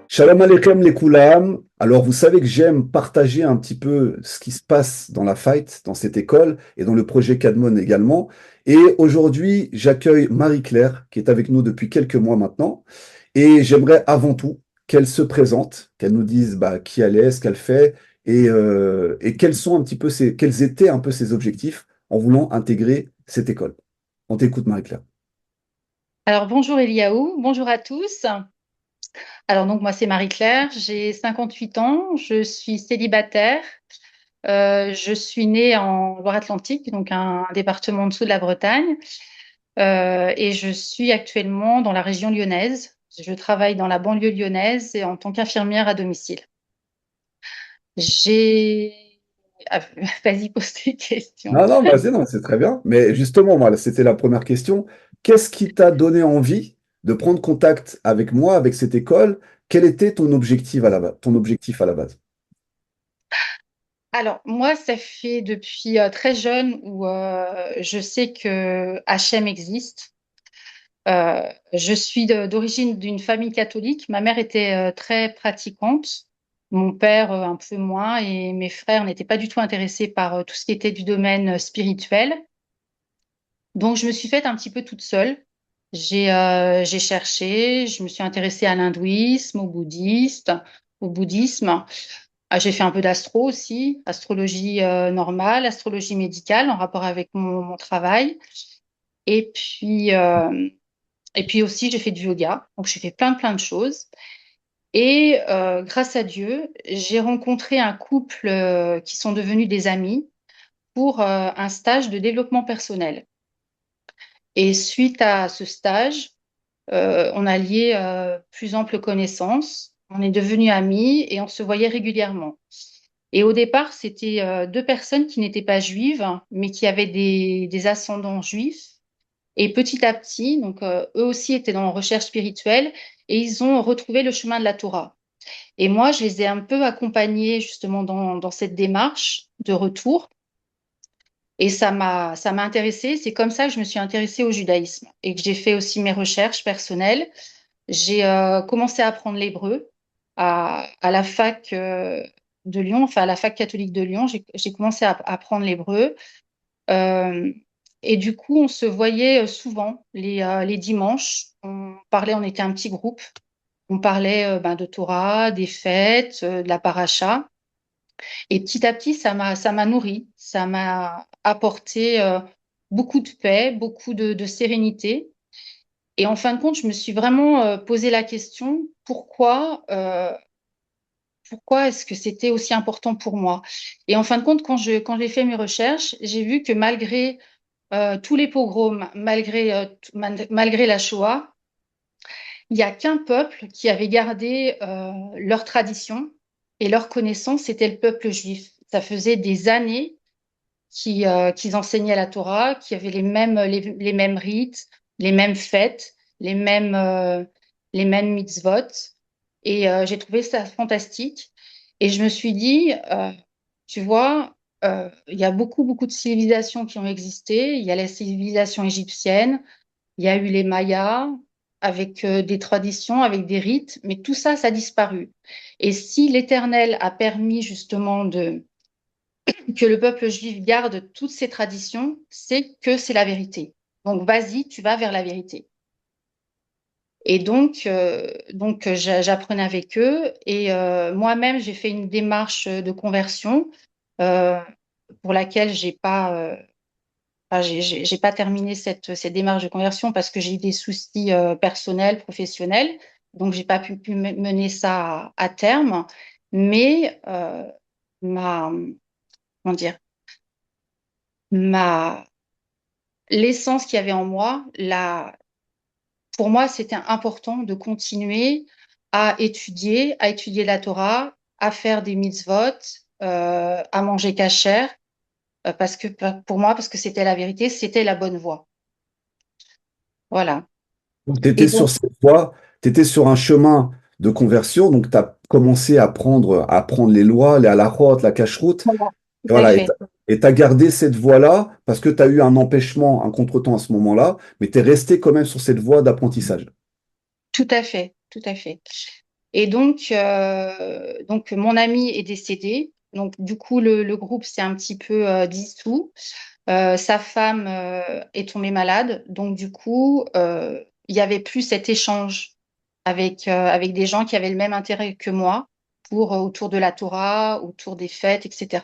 Shalom Aleichem les Koulam. Alors, vous savez que j'aime partager un petit peu ce qui se passe dans la fight, dans cette école et dans le projet Kadmon également. Et aujourd'hui, j'accueille Marie-Claire qui est avec nous depuis quelques mois maintenant. Et j'aimerais avant tout qu'elle se présente, qu'elle nous dise qui elle est, ce qu'elle fait et quels sont un petit peu quels étaient un peu ses objectifs en voulant intégrer cette école. On t'écoute, Marie-Claire. Alors bonjour Eliaou, bonjour à tous. Alors donc moi c'est Marie-Claire, j'ai 58 ans, je suis célibataire, je suis née en Loire-Atlantique, donc un département en dessous de la Bretagne, et je suis actuellement dans la région lyonnaise. Je travaille dans la banlieue lyonnaise et en tant qu'infirmière à domicile. J'ai... Ah, vas-y, pose tes questions. Non, non, vas-y, non, c'est très bien. Mais justement, moi, c'était la première question. Qu'est-ce qui t'a donné envie de prendre contact avec moi, avec cette école? Quel était ton objectif à la base, ton objectif à la base? Alors, moi, ça fait depuis très jeune où je sais que HM existe. Je suis d'origine d'une famille catholique. Ma mère était très pratiquante, mon père un peu moins, et mes frères n'étaient pas du tout intéressés par tout ce qui était du domaine spirituel. Donc, je me suis faite un petit peu toute seule. J'ai cherché, je me suis intéressée à l'hindouisme, au bouddhisme. J'ai fait un peu d'astro aussi, astrologie normale, astrologie médicale en rapport avec mon travail. Et puis, euh, et puis aussi, j'ai fait du yoga. Donc, j'ai fait plein de choses. Et grâce à Dieu, j'ai rencontré un couple qui sont devenus des amis pour un stage de développement personnel. Et suite à ce stage, on a lié plus ample connaissance. On est devenus amis et on se voyait régulièrement. Et au départ, c'était deux personnes qui n'étaient pas juives, mais qui avaient des ascendants juifs. Et petit à petit, donc eux aussi étaient dans la recherche spirituelle et ils ont retrouvé le chemin de la Torah. Et moi, je les ai un peu accompagnés justement dans cette démarche de retour. Et ça m'a intéressée. C'est comme ça que je me suis intéressée au judaïsme et que j'ai fait aussi mes recherches personnelles. J'ai commencé à apprendre l'hébreu à la fac de Lyon, enfin à la fac catholique de Lyon. J'ai commencé à apprendre l'hébreu. Euh, et du coup, on se voyait souvent les dimanches. On parlait, on était un petit groupe. On parlait de Torah, des fêtes, de la paracha. Et petit à petit, ça m'a nourri. Ça m'a apporté beaucoup de paix, beaucoup de sérénité. Et en fin de compte, je me suis vraiment posé la question, pourquoi est-ce que c'était aussi important pour moi? Et en fin de compte, quand j'ai fait mes recherches, j'ai vu que malgré tous les pogroms, malgré la Shoah, il n'y a qu'un peuple qui avait gardé leur tradition et leur connaissance, c'était le peuple juif. Ça faisait des années qu'ils enseignaient la Torah, qui avaient les mêmes rites, les mêmes fêtes, les mêmes mitzvot. Et j'ai trouvé ça fantastique. Et je me suis dit, tu vois, il y a beaucoup de civilisations qui ont existé. Il y a la civilisation égyptienne, il y a eu les Mayas avec des traditions, avec des rites, mais tout ça, ça a disparu. Et si l'Éternel a permis justement que le peuple juif garde toutes ses traditions, c'est que c'est la vérité. Donc vas-y, tu vas vers la vérité. Et j'apprenais avec eux et moi-même, j'ai fait une démarche de conversion euh, pour laquelle j'ai pas terminé cette démarche de conversion parce que j'ai eu des soucis personnels, professionnels. Donc, j'ai pas pu mener ça à terme. Mais ma, comment dire, ma, l'essence qu'il y avait en moi, pour moi, c'était important de continuer à étudier la Torah, à faire des mitzvot, à manger kasher, pour moi, parce que c'était la vérité, c'était la bonne voie. Voilà. Donc, tu étais Et sur donc, cette voie, tu étais sur un chemin de conversion, donc tu as commencé à apprendre les lois, les halakhot, la cacheroute, voilà, et tout à voilà, fait. et tu as gardé cette voie-là parce que tu as eu un empêchement, un contretemps à ce moment-là, mais tu es resté quand même sur cette voie d'apprentissage. tout à fait. Et donc mon ami est décédé. Donc, du coup, le groupe s'est un petit peu dissous. Sa femme est tombée malade. Donc, du coup, il n'y avait plus cet échange avec des gens qui avaient le même intérêt que moi autour de la Torah, autour des fêtes, etc.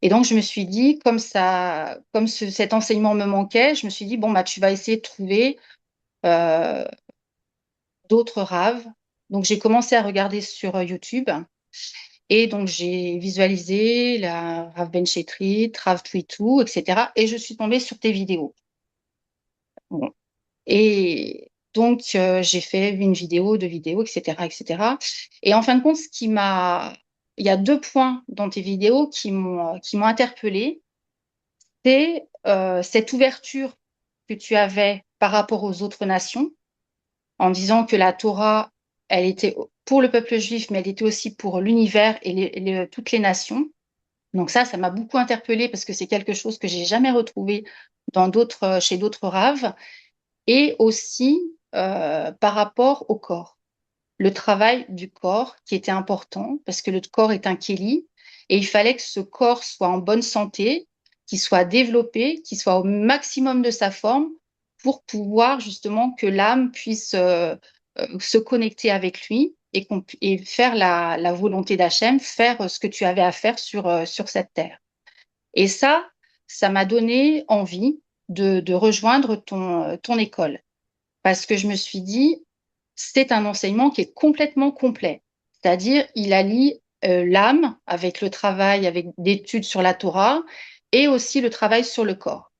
Et donc, je me suis dit, comme ça, cet enseignement me manquait, je me suis dit, bon, bah, tu vas essayer de trouver euh, d'autres raves. Donc, j'ai commencé à regarder sur YouTube. Et donc, j'ai visualisé la Rav Ben Shetrit, Rav Twitou, etc. Et je suis tombée sur tes vidéos. Bon. Et donc, j'ai fait une vidéo, deux vidéos, etc., etc. Et en fin de compte, il y a deux points dans tes vidéos qui m'ont interpellée. C'est cette ouverture que tu avais par rapport aux autres nations, en disant que la Torah, elle était pour le peuple juif, mais elle était aussi pour l'univers et toutes les nations. Donc ça m'a beaucoup interpellée parce que c'est quelque chose que j'ai jamais retrouvé chez d'autres raves. Et aussi par rapport au corps, le travail du corps qui était important parce que le corps est un kéli et il fallait que ce corps soit en bonne santé, qu'il soit développé, qu'il soit au maximum de sa forme pour pouvoir justement que l'âme puisse se connecter avec lui et faire la volonté d'Hachem, faire ce que tu avais à faire sur cette terre. Et ça m'a donné envie de rejoindre ton école parce que je me suis dit, c'est un enseignement qui est complètement complet. C'est-à-dire, il allie l'âme avec le travail, avec d'études sur la Torah et aussi le travail sur le corps.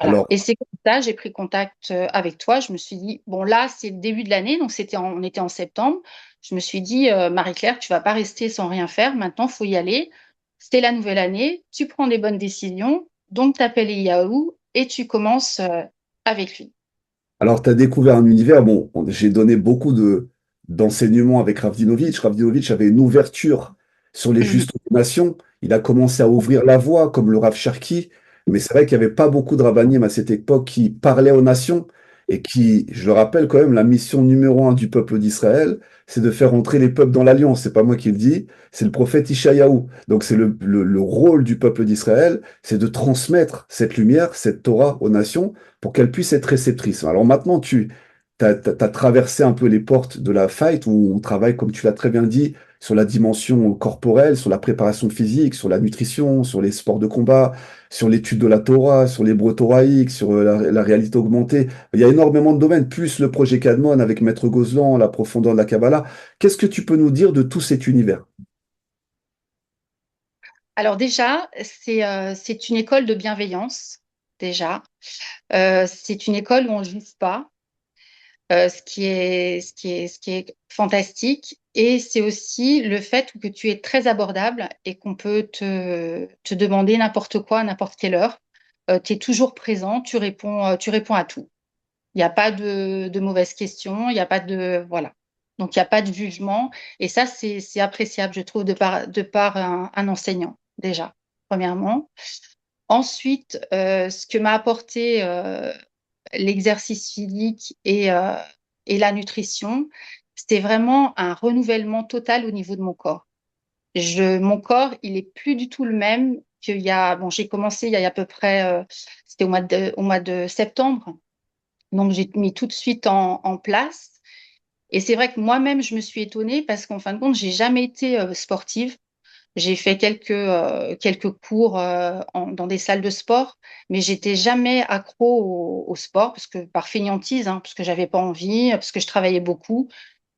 Voilà. Alors, Et c'est comme ça, j'ai pris contact avec toi. Je me suis dit, bon, là, c'est le début de l'année, donc on était en septembre. Je me suis dit, Marie-Claire, tu vas pas rester sans rien faire. Maintenant, il faut y aller. C'est la nouvelle année. Tu prends des bonnes décisions. Donc, tu appelles Yahoo et tu commences avec lui. Alors, tu as découvert un univers. Bon, j'ai donné beaucoup d'enseignements avec Ravdinovitch. Ravdinovitch avait une ouverture sur les Mhm. justes nations. Il a commencé à ouvrir la voie, comme le Rav Cherki. Mais c'est vrai qu'il n'y avait pas beaucoup de rabbinim à cette époque qui parlaient aux nations et qui, je le rappelle quand même, la mission numéro un du peuple d'Israël, c'est de faire entrer les peuples dans l'alliance. C'est pas moi qui le dis, c'est le prophète Ishayahu. Donc, c'est le rôle du peuple d'Israël, c'est de transmettre cette lumière, cette Torah aux nations pour qu'elle puisse être réceptrice. Alors maintenant, tu as traversé un peu les portes de la fight où on travaille, comme tu l'as très bien dit, sur la dimension corporelle, sur la préparation physique, sur la nutrition, sur les sports de combat, sur l'étude de la Torah, sur l'hébreu toraïque, sur la réalité augmentée. Il y a énormément de domaines, plus le projet Kadmon avec Maître Gozlan, la profondeur de la Kabbalah. Qu'est-ce que tu peux nous dire de tout cet univers? Alors déjà, c'est une école de bienveillance, déjà. C'est une école où on ne juge pas, ce qui est fantastique. Et c'est aussi le fait que tu es très abordable et qu'on peut te demander n'importe quoi à n'importe quelle heure. Tu es toujours présent, tu réponds à tout. Il n'y a pas de mauvaises questions, il n'y a pas de... Voilà. Donc, il n'y a pas de jugement. Et ça, c'est appréciable, je trouve, de par un enseignant, déjà, premièrement. Ensuite, ce que m'a apporté l'exercice physique et la nutrition, c'était vraiment un renouvellement total au niveau de mon corps. Mon corps, il est plus du tout le même qu'il y a. Bon, j'ai commencé il y a à peu près, c'était au mois de septembre, donc j'ai mis tout de suite en place. Et c'est vrai que moi-même, je me suis étonnée parce qu'en fin de compte, j'ai jamais été sportive. J'ai fait quelques cours dans des salles de sport, mais j'étais jamais accro au sport parce que par fainéantise, hein, parce que j'avais pas envie, parce que je travaillais beaucoup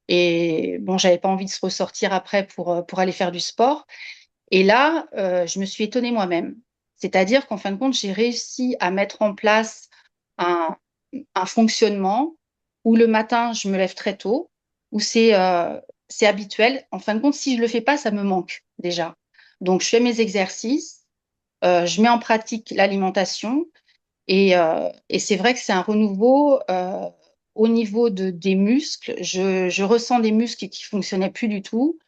et bon, j'avais pas envie de se ressortir après pour aller faire du sport. Et là, je me suis étonnée moi-même. C'est-à-dire qu'en fin de compte, j'ai réussi à mettre en place un, un fonctionnement où le matin, je me lève très tôt, où c'est habituel. En fin de compte, si je le fais pas, ça me manque déjà. Donc, je fais mes exercices, je mets en pratique l'alimentation et c'est vrai que c'est un renouveau au niveau des muscles. Je ressens des muscles qui fonctionnaient plus du tout.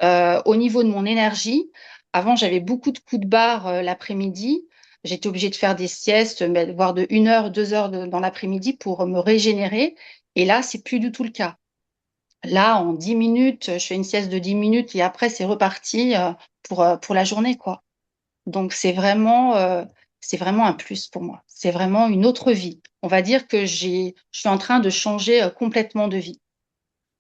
Au niveau de mon énergie, avant, j'avais beaucoup de coups de barre l'après-midi. J'étais obligée de faire des siestes, mais voire de 1 heure, 2 heures dans l'après-midi pour me régénérer. Et là, c'est plus du tout le cas. Là, en 10 minutes, je fais une sieste de 10 minutes et après, c'est reparti pour la journée, quoi. Donc, c'est vraiment un plus pour moi. C'est vraiment une autre vie. On va dire que je suis en train de changer complètement de vie.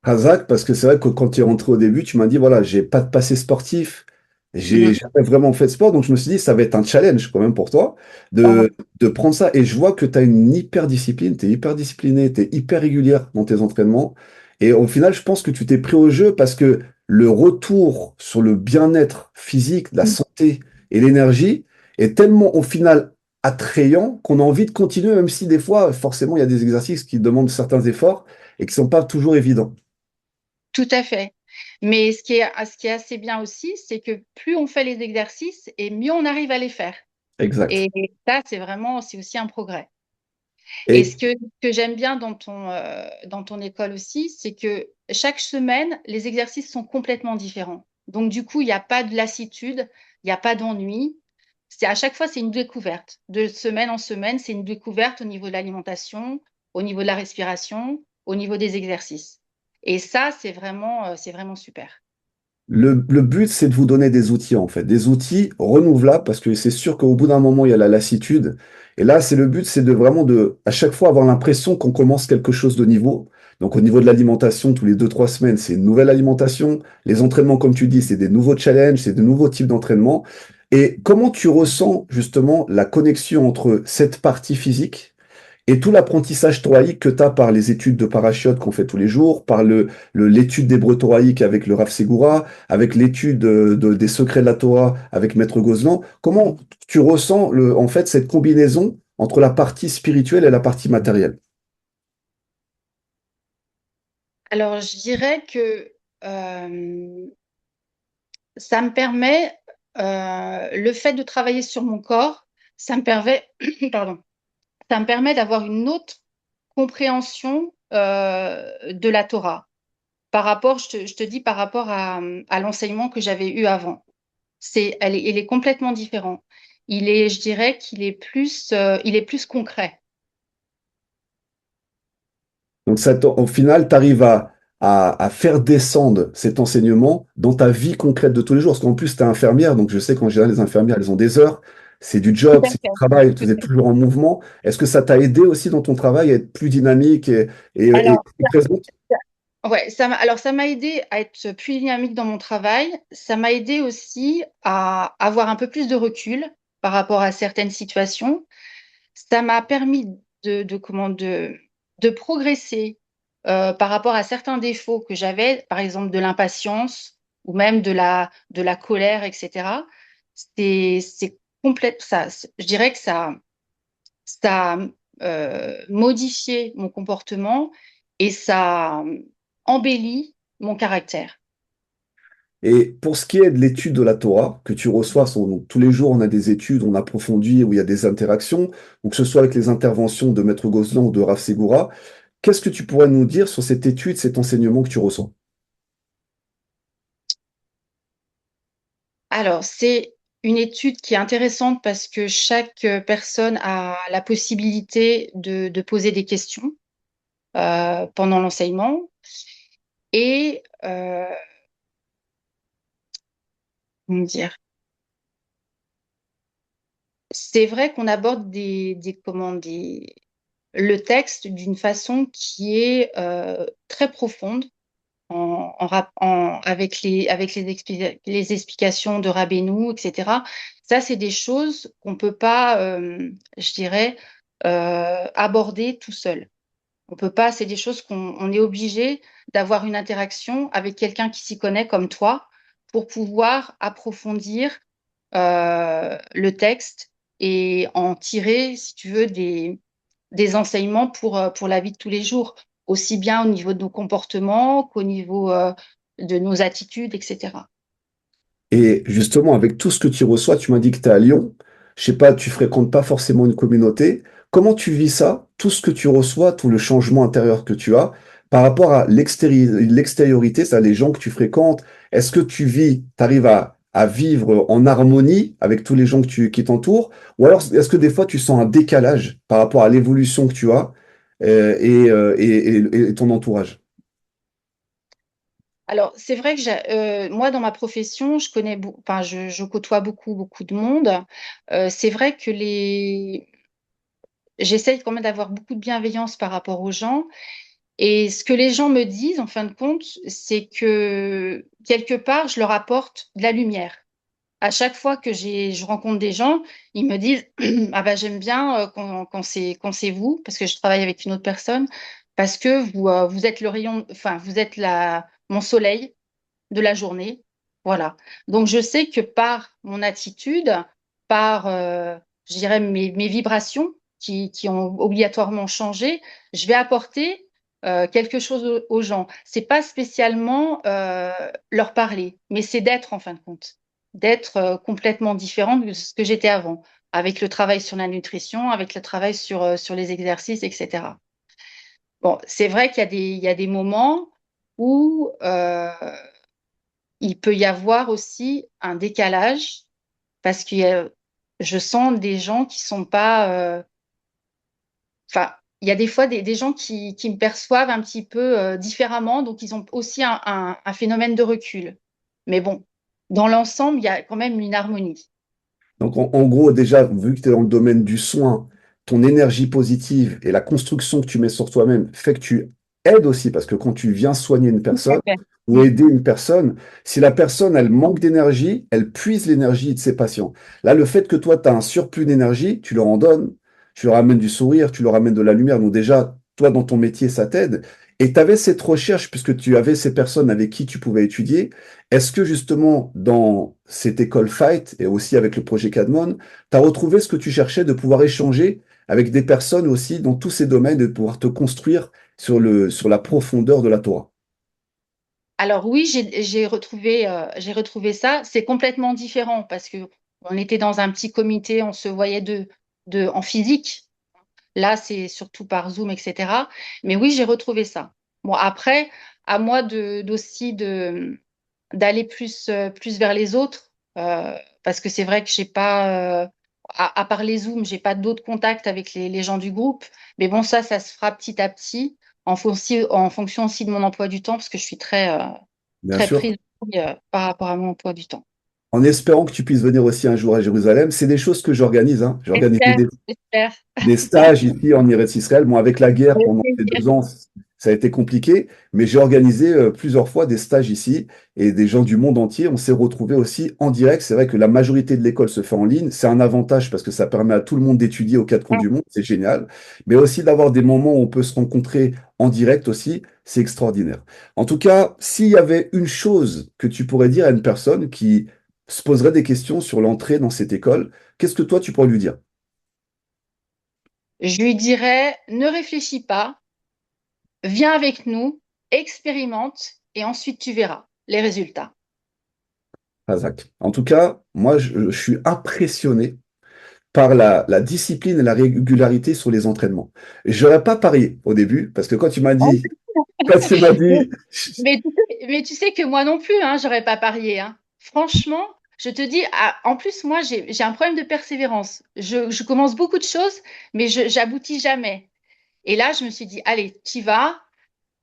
Razak, parce que c'est vrai que quand tu es rentré au début, tu m'as dit, voilà, j'ai pas de passé sportif, j'ai Mhm. jamais vraiment fait de sport, donc je me suis dit, ça va être un challenge quand même pour toi Clairement. de prendre ça. Et je vois que tu as une hyper discipline, tu es hyper discipliné, tu es hyper régulière dans tes entraînements. Et au final, je pense que tu t'es pris au jeu parce que le retour sur le bien-être physique, la santé et l'énergie est tellement au final attrayant qu'on a envie de continuer, même si des fois, forcément, il y a des exercices qui demandent certains efforts et qui sont pas toujours évidents. Tout à fait. Mais ce qui est assez bien aussi, c'est que plus on fait les exercices et mieux on arrive à les faire. Exact. Et ça, c'est aussi un progrès. Et Et ce que j'aime bien dans ton école aussi, c'est que chaque semaine, les exercices sont complètement différents. Donc, du coup, il n'y a pas de lassitude, il n'y a pas d'ennui. À chaque fois, c'est une découverte. De semaine en semaine, c'est une découverte au niveau de l'alimentation, au niveau de la respiration, au niveau des exercices. Et ça, c'est vraiment super. le but, c'est de vous donner des outils, en fait, des outils renouvelables, parce que c'est sûr qu'au bout d'un moment, il y a la lassitude. Et là, c'est le but, c'est de vraiment à chaque fois, avoir l'impression qu'on commence quelque chose de nouveau. Donc, au niveau de l'alimentation, tous les 2, 3 semaines, c'est une nouvelle alimentation. Les entraînements, comme tu dis, c'est des nouveaux challenges, c'est de nouveaux types d'entraînement. Et comment tu ressens, justement, la connexion entre cette partie physique et tout l'apprentissage thoraïque que tu as par les études de parachute qu'on fait tous les jours, par l'étude d'hébreu thoraïque avec le Rav Segura, avec l'étude des secrets de la Torah avec Maître Gozlan, comment tu ressens en fait cette combinaison entre la partie spirituelle et la partie matérielle? Alors, je dirais que euh, ça me permet, le fait de travailler sur mon corps, ça me permet, pardon, ça me permet d'avoir une autre compréhension de la Torah je te dis par rapport à l'enseignement que j'avais eu avant. Il est complètement différent. Je dirais il est plus concret. Donc ça, au final, tu arrives à faire descendre cet enseignement dans ta vie concrète de tous les jours. Parce qu'en plus, tu es infirmière, donc je sais qu'en général, les infirmières, elles ont des heures, c'est du Tout job, à c'est du fait. travail, tu Tout es à fait. toujours en mouvement. Est-ce que ça t'a aidé aussi dans ton travail à être plus dynamique Alors, et présente? ouais, ça m'a aidé à être plus dynamique dans mon travail. Ça m'a aidé aussi à avoir un peu plus de recul par rapport à certaines situations. Ça m'a permis de progresser par rapport à certains défauts que j'avais, par exemple de l'impatience ou même de la colère, etc. C'est complète, je dirais que ça a modifié mon comportement et ça embellit mon caractère. Et pour ce qui est de l'étude de la Torah que tu reçois, donc, tous les jours, on a des études, on approfondit, où il y a des interactions, ou que ce soit avec les interventions de Maître Gozlan ou de Rav Segura, qu'est-ce que tu pourrais nous dire sur cette étude, cet enseignement que tu reçois? Alors, c'est une étude qui est intéressante parce que chaque personne a la possibilité de poser des questions pendant l'enseignement. Et comment dire, c'est vrai qu'on aborde le texte d'une façon qui est très profonde avec les explications de Rabbeinu, etc. Ça, c'est des choses qu'on ne peut pas, je dirais, aborder tout seul. On peut pas, c'est des choses on est obligé d'avoir une interaction avec quelqu'un qui s'y connaît comme toi pour pouvoir approfondir le texte et en tirer, si tu veux, des enseignements pour la vie de tous les jours, aussi bien au niveau de nos comportements qu'au niveau de nos attitudes, etc. Et justement, avec tout ce que tu reçois, tu m'as dit que tu es à Lyon. Je sais pas, tu fréquentes pas forcément une communauté. Comment tu vis ça, tout ce que tu reçois, tout le changement intérieur que tu as par rapport à l'extériorité, c'est-à-dire les gens que tu fréquentes? Est-ce que tu arrives à vivre en harmonie avec tous les gens qui t'entourent? Ou alors, est-ce que des fois, tu sens un décalage par rapport à l'évolution que tu as et ton entourage? Alors, c'est vrai que moi, dans ma profession, enfin, je côtoie beaucoup de monde. C'est vrai que j'essaye quand même d'avoir beaucoup de bienveillance par rapport aux gens. Et ce que les gens me disent, en fin de compte, c'est que quelque part, je leur apporte de la lumière. À chaque fois que je rencontre des gens, ils me disent, ah bah, j'aime bien quand c'est vous, parce que je travaille avec une autre personne, parce que vous êtes le rayon, enfin, vous êtes mon soleil de la journée. Voilà. Donc, je sais que par mon attitude, par, je dirais, mes vibrations qui ont obligatoirement changé, je vais apporter quelque chose aux gens. C'est pas spécialement leur parler, mais c'est d'être, en fin de compte, d'être complètement différente de ce que j'étais avant, avec le travail sur la nutrition, avec le travail sur les exercices, etc. Bon, c'est vrai il y a des moments où il peut y avoir aussi un décalage parce je sens des gens qui sont pas. Enfin, il y a des fois des gens qui me perçoivent un petit peu différemment, donc ils ont aussi un phénomène de recul. Mais bon, dans l'ensemble, il y a quand même une harmonie. Donc, en gros, déjà, vu que tu es dans le domaine du soin, ton énergie positive et la construction que tu mets sur toi-même fait que tu aides aussi, parce que quand tu viens soigner une Tout à personne fait. ou Mm. aider une personne, si la personne, elle manque d'énergie, elle puise l'énergie de ses patients. Là, le fait que toi, tu as un surplus d'énergie, tu leur en donnes, tu leur amènes du sourire, tu leur amènes de la lumière. Donc déjà, toi, dans ton métier, ça t'aide. Et tu avais cette recherche, puisque tu avais ces personnes avec qui tu pouvais étudier. Est-ce que justement, dans cette école Fight et aussi avec le projet Cadmon, tu as retrouvé ce que tu cherchais, de pouvoir échanger avec des personnes aussi dans tous ces domaines, de pouvoir te construire sur la profondeur de la Torah? Alors oui, j'ai retrouvé ça. C'est complètement différent parce que on était dans un petit comité, on se voyait en physique. Là, c'est surtout par Zoom, etc. Mais oui, j'ai retrouvé ça. Bon, après, à moi d'aller plus vers les autres, parce que c'est vrai que j'ai pas, à part les Zoom, j'ai pas d'autres contacts avec les gens du groupe. Mais bon, ça se fera petit à petit, en fonction aussi de mon emploi du temps, parce que je suis Bien très sûr. prise par rapport à mon emploi du temps. En espérant que tu puisses venir aussi un jour à Jérusalem. C'est des choses que j'organise, hein. J'organise J'espère, j'espère. des stages ici en Eretz Israël. Bon, avec la guerre Avec pendant ces plaisir. 2 ans, ça a été compliqué, mais j'ai organisé plusieurs fois des stages ici et des gens du monde entier. On s'est retrouvés aussi en direct. C'est vrai que la majorité de l'école se fait en ligne. C'est un avantage parce que ça permet à tout le monde d'étudier aux quatre coins du monde. C'est génial. Mais aussi d'avoir des moments où on peut se rencontrer en direct aussi. C'est extraordinaire. En tout cas, s'il y avait une chose que tu pourrais dire à une personne qui se poserait des questions sur l'entrée dans cette école, qu'est-ce que toi tu pourrais lui dire? Je lui dirais, ne réfléchis pas, viens avec nous, expérimente et ensuite tu verras les résultats. Razak. En tout cas, moi, je suis impressionné par la discipline et la régularité sur les entraînements. J'aurais pas parié au début, parce que quand tu m'as dit, Mais tu sais que moi non plus, hein, j'aurais pas parié, hein. Franchement, je te dis, en plus, moi, j'ai un problème de persévérance. Je commence beaucoup de choses, mais j'aboutis jamais. Et là, je me suis dit, allez, tu vas,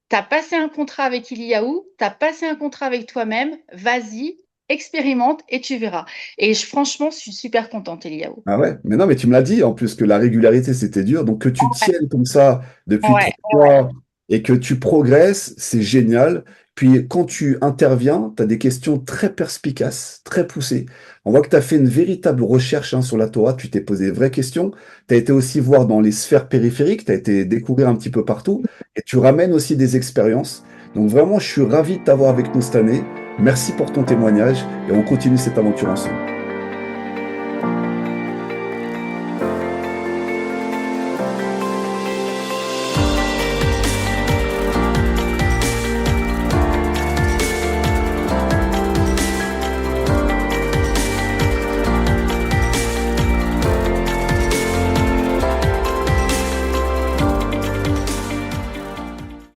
tu as passé un contrat avec Iliaou, tu as passé un contrat avec toi-même, vas-y, expérimente et tu verras. Et franchement, je suis super contente, Iliaou. ah ouais, mais non, mais tu me l'as dit en plus que la régularité c'était dur, donc que tu tiennes comme ça depuis Ouais, 3 mois et que tu progresses, c'est génial. Puis quand tu interviens, tu as des questions très perspicaces, très poussées. On voit que tu as fait une véritable recherche hein, sur la Torah, tu t'es posé des vraies questions. Tu as été aussi voir dans les sphères périphériques, tu as été découvrir un petit peu partout et tu ramènes aussi des expériences. Donc vraiment, je suis ravi de t'avoir avec nous cette année. Merci pour ton témoignage et on continue cette aventure ensemble.